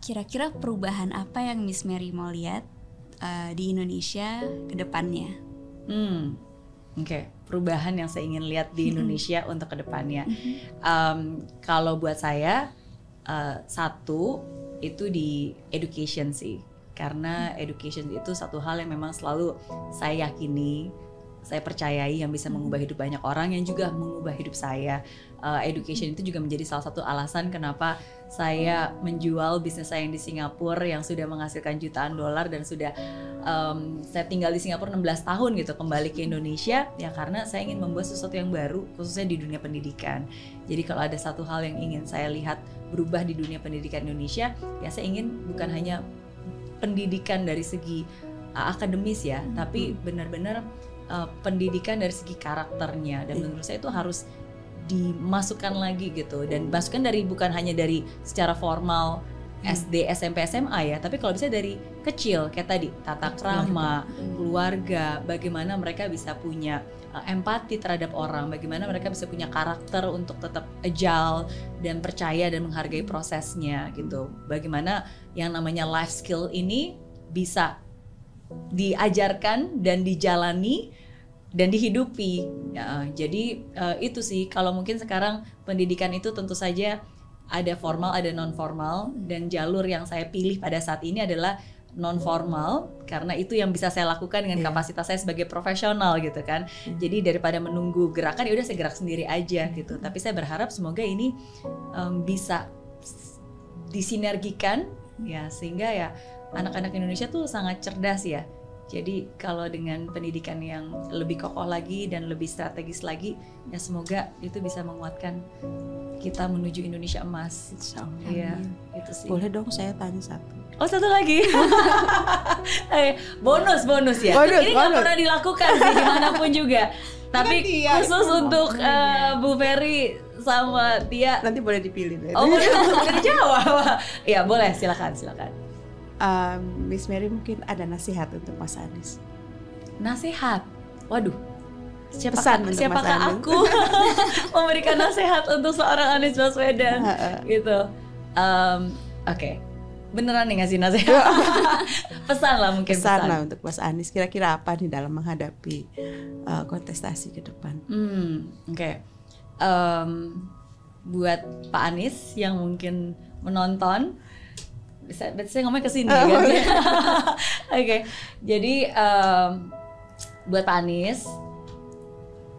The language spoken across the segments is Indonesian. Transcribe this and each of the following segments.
kira-kira perubahan apa yang Miss Mary mau lihat di Indonesia ke depannya? Oke, perubahan yang saya ingin lihat di Indonesia untuk ke depannya. Kalau buat saya, satu itu di education sih. Karena education itu satu hal yang memang selalu saya yakini, saya percayai yang bisa mengubah hidup banyak orang, yang juga mengubah hidup saya. Education itu juga menjadi salah satu alasan kenapa saya menjual bisnis saya yang di Singapura yang sudah menghasilkan jutaan dolar, dan sudah saya tinggal di Singapura 16 tahun gitu, kembali ke Indonesia ya karena saya ingin membuat sesuatu yang baru khususnya di dunia pendidikan. Jadi kalau ada satu hal yang ingin saya lihat berubah di dunia pendidikan Indonesia, ya saya ingin bukan hanya pendidikan dari segi akademis ya, tapi benar-benar pendidikan dari segi karakternya, dan menurut saya itu harus dimasukkan lagi gitu, dan masukkan dari bukan hanya dari secara formal SD, SMP, SMA ya, tapi kalau bisa dari kecil kayak tadi tata krama, keluarga, bagaimana mereka bisa punya empati terhadap orang, bagaimana mereka bisa punya karakter untuk tetap agile dan percaya dan menghargai prosesnya gitu. Bagaimana yang namanya life skill ini bisa diajarkan dan dijalani dan dihidupi. Ya, jadi itu sih, kalau mungkin sekarang pendidikan itu tentu saja ada formal, ada non formal, dan jalur yang saya pilih pada saat ini adalah non formal karena itu yang bisa saya lakukan dengan kapasitas saya sebagai profesional gitu kan. Jadi daripada menunggu gerakan, ya udah saya gerak sendiri aja gitu. Tapi saya berharap semoga ini bisa disinergikan ya, sehingga ya anak-anak Indonesia tuh sangat cerdas ya. Jadi kalau dengan pendidikan yang lebih kokoh lagi dan lebih strategis lagi, ya semoga itu bisa menguatkan kita menuju Indonesia emas. Iya, itu sih. Boleh dong saya tanya satu. Oh, satu lagi. bonus ya. Ini nggak pernah dilakukan sih dimanapun juga. Tapi khusus untuk Bu Ferry sama Tia. Nanti boleh dipilih. Oh, boleh dijawab. Iya, boleh, silakan. Miss Mary mungkin ada nasihat untuk Mas Anies. Nasihat? Waduh, siapakah aku memberikan nasihat untuk seorang Anies Baswedan gitu. Oke. Beneran nih ngasih nasihat. Pesan lah mungkin. Pesan lah untuk Mas Anies, kira-kira apa nih dalam menghadapi kontestasi ke depan. Oke. Buat Pak Anies yang mungkin menonton, saya ngomongnya kesini kan. Oke. Jadi buat Pak Anies,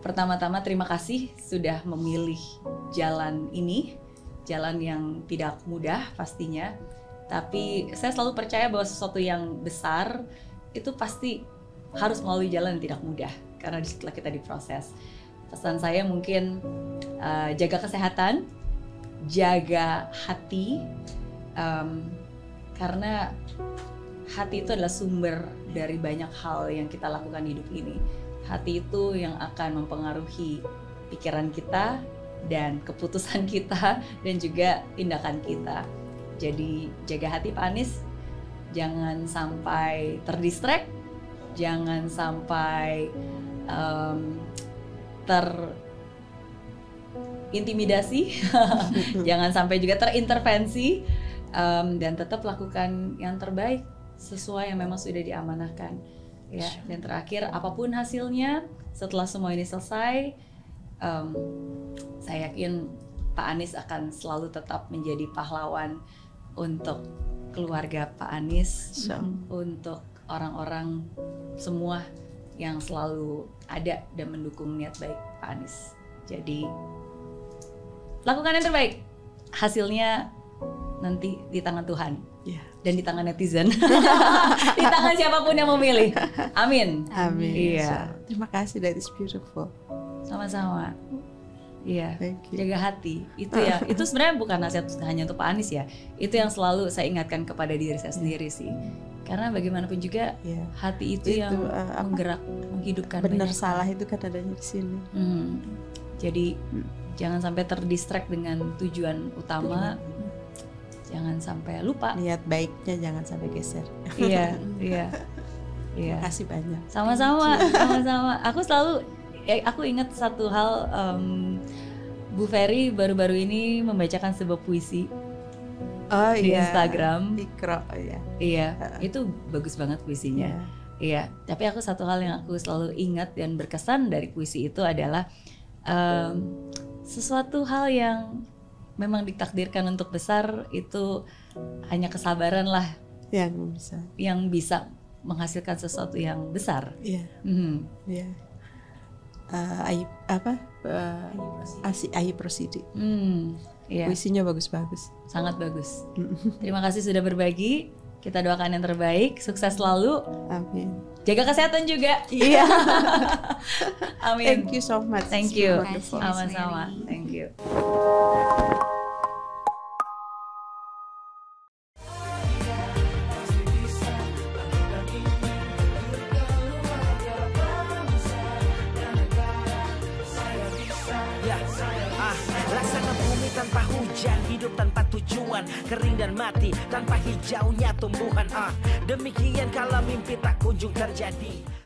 pertama-tama terima kasih sudah memilih jalan ini, jalan yang tidak mudah pastinya. Tapi saya selalu percaya bahwa sesuatu yang besar itu pasti harus melalui jalan yang tidak mudah, karena disitulah kita diproses. Pesan saya mungkin jaga kesehatan, jaga hati, karena hati itu adalah sumber dari banyak hal yang kita lakukan di hidup ini. Hati itu yang akan mempengaruhi pikiran kita dan keputusan kita dan juga tindakan kita. Jadi jaga hati Pak Anies, jangan sampai terdistract, jangan sampai terintimidasi, jangan sampai juga terintervensi, dan tetap lakukan yang terbaik sesuai yang memang sudah diamanahkan. Ya, dan terakhir apapun hasilnya setelah semua ini selesai, saya yakin Pak Anies akan selalu tetap menjadi pahlawan untuk keluarga Pak Anies, untuk orang-orang semua yang selalu ada dan mendukung niat baik Pak Anies. Jadi lakukan yang terbaik, hasilnya nanti di tangan Tuhan dan di tangan netizen, di tangan siapapun yang memilih. Amin. Amin. Iya. Terima kasih, that is beautiful. Sama-sama. Iya, Thank you. jaga hati. Itu ya, itu sebenarnya bukan nasihat hanya untuk Pak Anies ya. Itu yang selalu saya ingatkan kepada diri saya sendiri sih. Karena bagaimanapun juga hati itu yang menggerak, menghidupkan. Benar salah itu kan adanya di sini. Jadi jangan sampai terdistract dengan tujuan utama. Jangan sampai lupa. Niat baiknya jangan sampai geser. Iya. Terima kasih banyak. Sama-sama. Aku ingat satu hal, Bu Ferry baru-baru ini membacakan sebuah puisi Oh di iya. Instagram. Ikro, iya. Iya, itu bagus banget puisinya. Iya. Iya, tapi aku satu hal yang aku selalu ingat dan berkesan dari puisi itu adalah sesuatu hal yang memang ditakdirkan untuk besar itu hanya kesabaran lah yang bisa menghasilkan sesuatu yang besar. Iya. Iya. Ayi Prosidi. Iya. Puisinya bagus-bagus. Sangat bagus. Terima kasih sudah berbagi. Kita doakan yang terbaik, sukses selalu. Amin. Jaga kesehatan juga. Iya. Amin. Thank you so much. Thank you. Wonderful. Sama-sama. Thank you. Laksana bumi tanpa hujan, hidup tanpa tujuan, kering dan mati tanpa hijaunya tumbuhan. Demikian kalau mimpi tak kunjung terjadi.